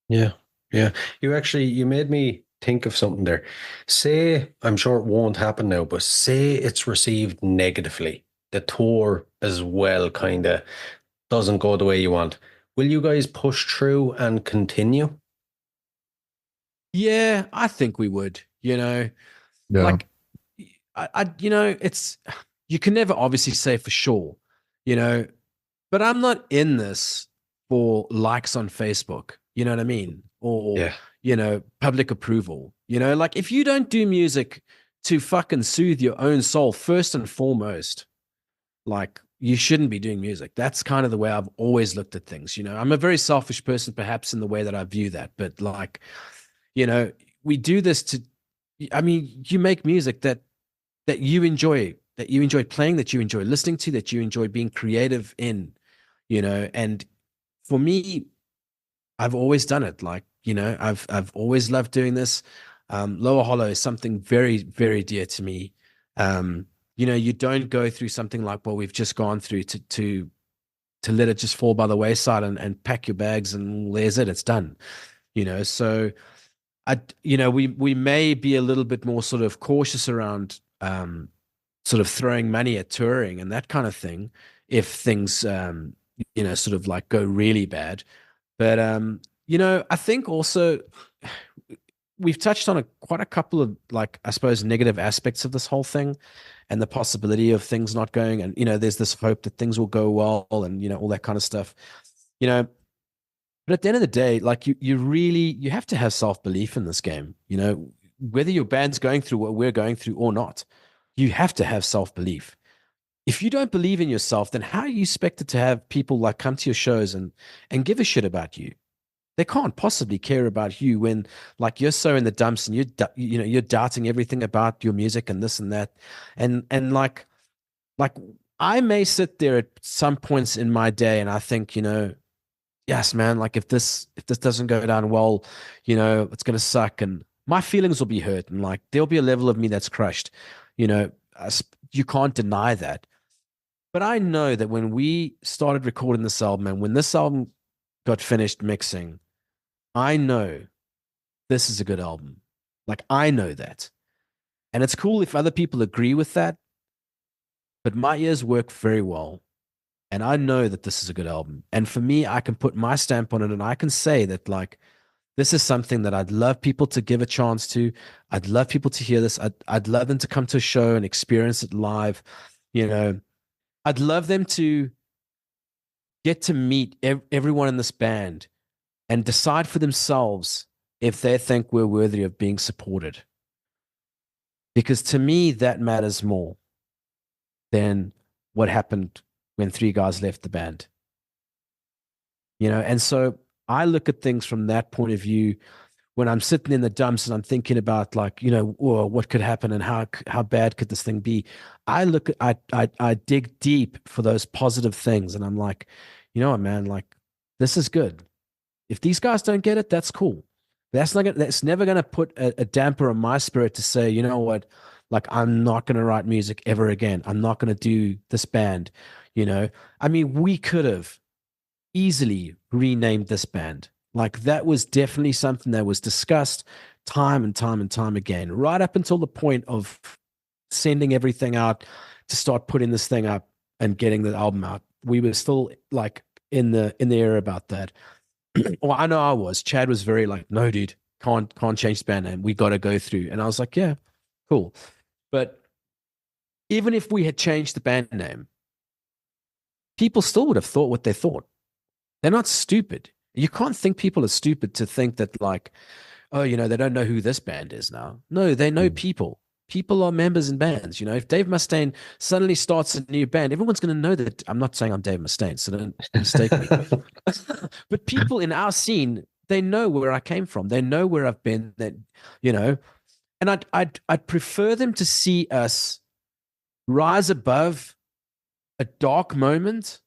Yeah, yeah. You made me think of something there. Say, I'm sure it won't happen now, but say it's received negatively. The tour as well kind of doesn't go the way you want. Will you guys push through and continue? Yeah, I think we would, Yeah. like it's, you can never obviously say for sure, but I'm not in this for likes on Facebook, you know what I mean? Or, Yeah. Public approval, like if you don't do music to fucking soothe your own soul first and foremost, like you shouldn't be doing music. That's kind of the way I've always looked at things. I'm a very selfish person, perhaps, in the way that I view that, but like, we do this to, I mean, you make music that you enjoy, playing, that you enjoy listening to, that you enjoy being creative in, and for me, I've always done it. Like, I've always loved doing this. Lower Hollow is something very, very dear to me. You don't go through something like what we've just gone through to let it just fall by the wayside and pack your bags and there's it, it's done. So we may be a little bit more sort of cautious around sort of throwing money at touring and that kind of thing if things sort of like go really bad. But I think also we've touched on quite a couple of, like, I suppose, negative aspects of this whole thing and the possibility of things not going, and there's this hope that things will go well and all that kind of stuff. But at the end of the day, like, you have to have self-belief in this game. Whether your band's going through what we're going through or not, you have to have self-belief. If you don't believe in yourself, then how are you expected to have people like come to your shows and give a shit about you? They can't possibly care about you when, like, you're so in the dumps and you're doubting everything about your music and this and that, and like I may sit there at some points in my day and I think, yes, man, like, if this doesn't go down well, it's gonna suck, and my feelings will be hurt, and like there'll be a level of me that's crushed. You can't deny that. But I know that when we started recording this album and when this album got finished mixing, I know this is a good album. Like, I know that. And it's cool if other people agree with that, but my ears work very well. And I know that this is a good album. And for me, I can put my stamp on it and I can say that, like, this is something that I'd love people to give a chance to. I'd love people to hear this. I'd love them to come to a show and experience it live. I'd love them to get to meet everyone in this band and decide for themselves if they think we're worthy of being supported. Because to me, that matters more than what happened when 3 guys left the band. And so I look at things from that point of view when I'm sitting in the dumps and I'm thinking about, like, what could happen and how bad could this thing be. I dig deep for those positive things, and I'm like, you know what, man, like, this is good. If these guys don't get it, that's cool. That's never gonna put a damper on my spirit to say, you know what, like, I'm not gonna write music ever again. I'm not gonna do this band. I mean, we could have easily renamed this band. Like, that was definitely something that was discussed time and time and time again, right up until the point of sending everything out to start putting this thing up and getting the album out. We were still, like, in the air about that. Well, I know I was. Chad was very like, no, dude, can't change the band name. We got to go through. And I was like, yeah, cool. But even if we had changed the band name, people still would have thought what they thought. They're not stupid. You can't think people are stupid to think that, like, oh, they don't know who this band is now. No, they know people. People are members in bands. If Dave Mustaine suddenly starts a new band, everyone's going to know that. I'm not saying I'm Dave Mustaine, so don't mistake me. But people in our scene, they know where I came from. They know where I've been. That and I'd prefer them to see us rise above a dark moment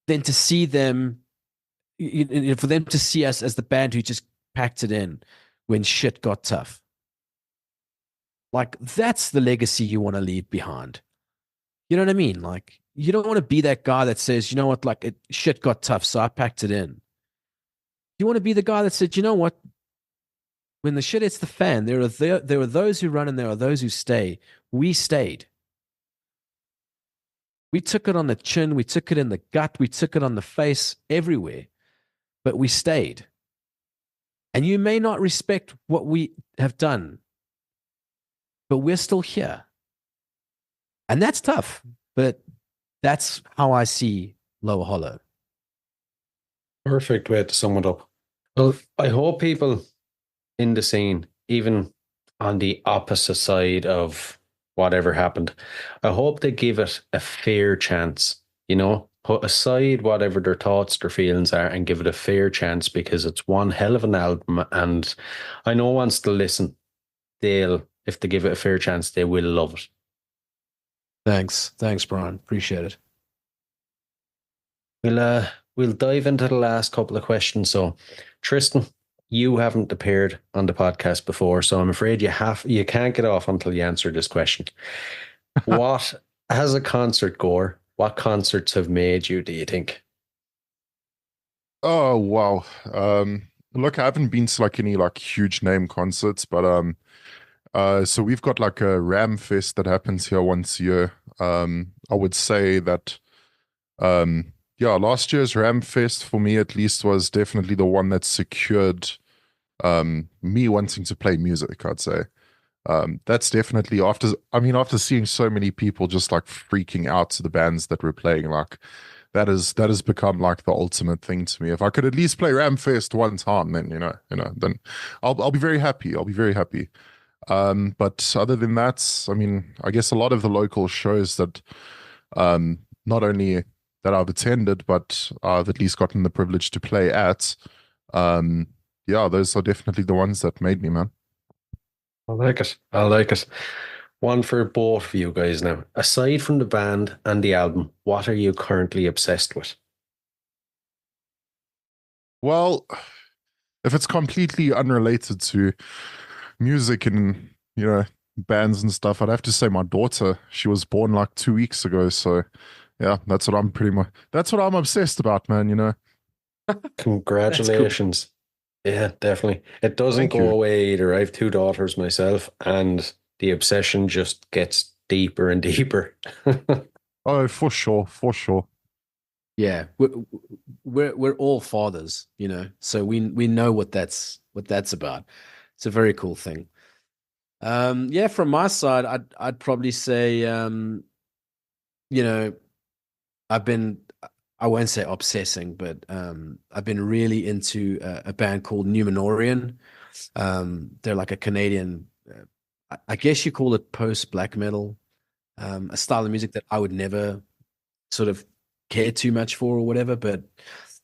than to see them, for them to see us as the band who just packed it in when shit got tough. Like, that's the legacy you want to leave behind. You know what I mean? Like, you don't want to be that guy that says, you know what, like, shit got tough, so I packed it in. You want to be the guy that said, you know what, when the shit hits the fan, there are those who run and there are those who stay. We stayed. We took it on the chin, we took it in the gut, we took it on the face, everywhere, but we stayed. And you may not respect what we have done, but we're still here. And that's tough, but that's how I see Lower Hollow. Perfect way to sum it up. Well, I hope people in the scene, even on the opposite side of whatever happened, I hope they give it a fair chance, put aside whatever their thoughts, their feelings are, and give it a fair chance, because it's one hell of an album. And I know once to listen, if they give it a fair chance, they will love it. Thanks, Brian. Appreciate it. We'll dive into the last couple of questions. So, Tristan, you haven't appeared on the podcast before, so I'm afraid you can't get off until you answer this question. What, as a concert goer, what concerts have made you, do you think? Oh wow. Look, I haven't been to like any like huge name concerts, but so we've got like a Ram Fest that happens here once a year. I would say that yeah, last year's Ram Fest for me at least was definitely the one that secured me wanting to play music, I'd say. That's definitely after seeing so many people just like freaking out to the bands that we're playing, like that has become like the ultimate thing to me. If I could at least play Ramfest one time, then then I'll be very happy. I'll be very happy. But other than that, I mean, I guess a lot of the local shows that not only that I've attended, but I've at least gotten the privilege to play at, yeah, those are definitely the ones that made me, man. I like it. I like it. One for both of you guys now. Aside from the band and the album, what are you currently obsessed with? Well, if it's completely unrelated to music and, bands and stuff, I'd have to say my daughter. She was born like 2 weeks ago. So yeah, that's what I'm obsessed about, man, Congratulations. Yeah, definitely. It doesn't Thank go you. away either. I have 2 daughters myself, and the obsession just gets deeper and deeper. Oh, for sure, for sure. Yeah, we're all fathers, so we know what that's about. It's a very cool thing. Yeah, from my side, I'd probably say, I won't say obsessing, but I've been really into a band called Numenorian. They're like a Canadian, I guess you call it post black metal, a style of music that I would never sort of care too much for or whatever. But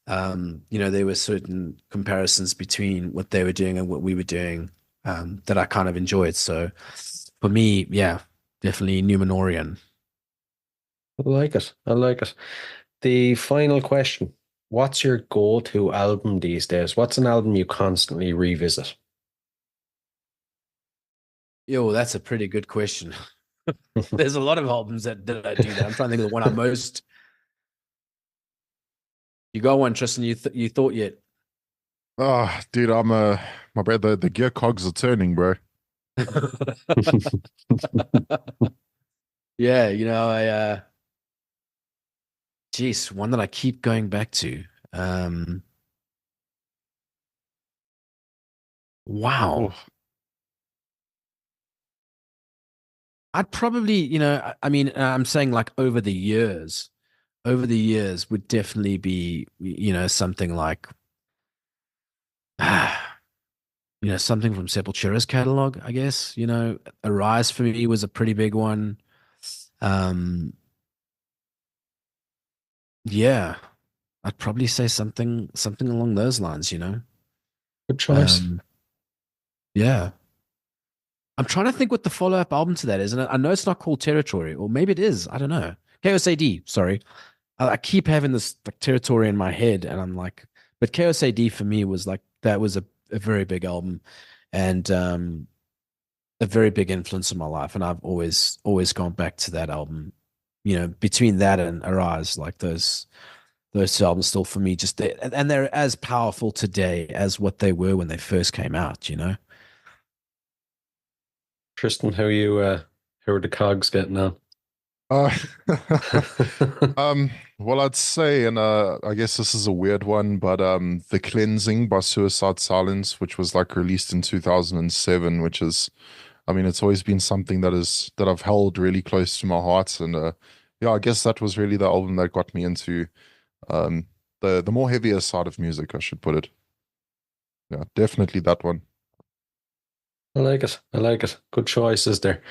there were certain comparisons between what they were doing and what we were doing that I kind of enjoyed. So for me, yeah, definitely Numenorian. I like it. I like it. The final question. What's your go-to album these days? What's an album you constantly revisit? Yo, that's a pretty good question. There's a lot of albums that I do that. I'm trying to think of the one I most. You got one, Tristan? You thought yet? Oh, dude, my brother, the gear cogs are turning, bro. Yeah, geez, one that I keep going back to. Wow. Oh, I'd probably, I mean, I'm saying like over the years would definitely be, something like, something from Sepultura's catalog, I guess. Arise for me was a pretty big one. Yeah, I'd probably say something along those lines, Good choice. Yeah. I'm trying to think what the follow-up album to that is, and I know it's not called Territory, or maybe it is. I don't know. KOSAD, sorry. I keep having this like Territory in my head, and I'm like, but KOSAD for me was like that was a very big album, and a very big influence in my life, and I've always gone back to that album. Between that and Arise, like those 2 albums still for me and they're as powerful today as what they were when they first came out. Tristan, how are the cogs getting on? uh, well, I'd say, and I guess this is a weird one, but The Cleansing by Suicide Silence, which was like released in 2007, which is, I mean, it's always been something that I've held really close to my heart, and yeah, I guess that was really the album that got me into the more heavier side of music, I should put it. Yeah, definitely that one. I like it. I like it. Good choices there.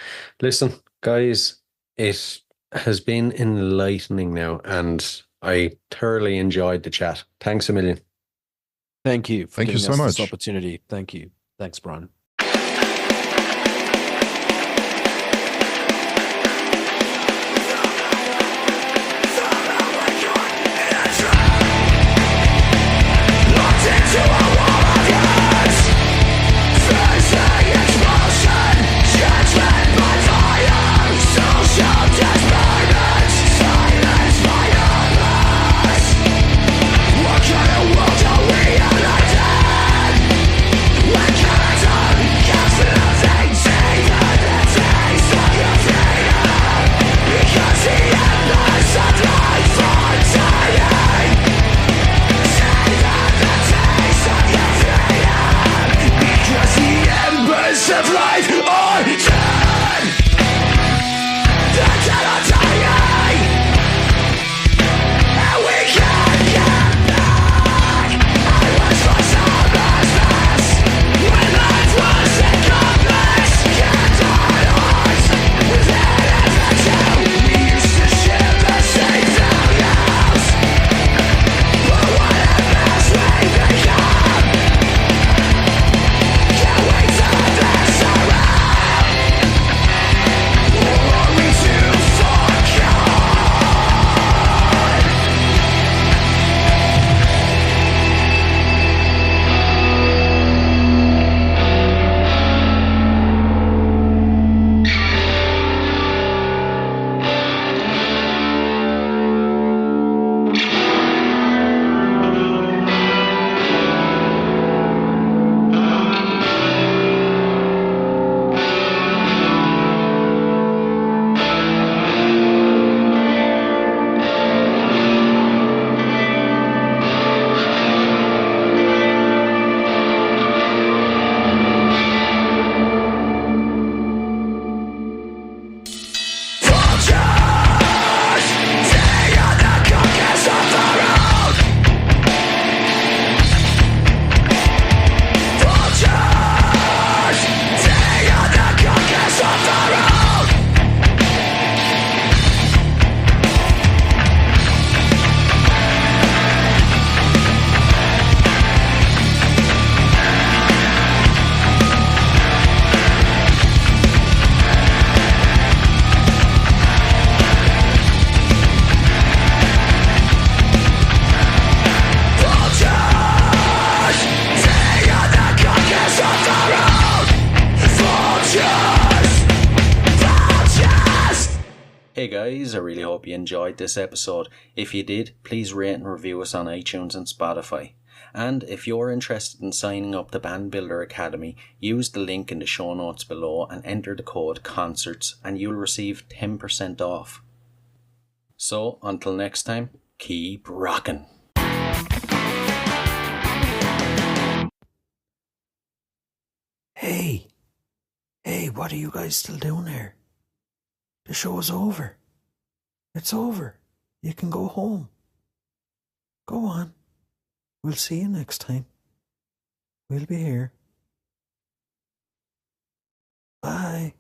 Listen, guys, it has been enlightening now, and I thoroughly enjoyed the chat. Thanks a million. Thank you for Thank you giving so us much. this opportunity. Thank you. Thanks, Brian. Hey guys, I really hope you enjoyed this episode. If you did, please rate and review us on iTunes and Spotify. And if you're interested in signing up to Band Builder Academy, use the link in the show notes below and enter the code CONCERTS and you'll receive 10% off. So, until next time, keep rocking. Hey, what are you guys still doing here? The show's over. It's over. You can go home. Go on. We'll see you next time. We'll be here. Bye.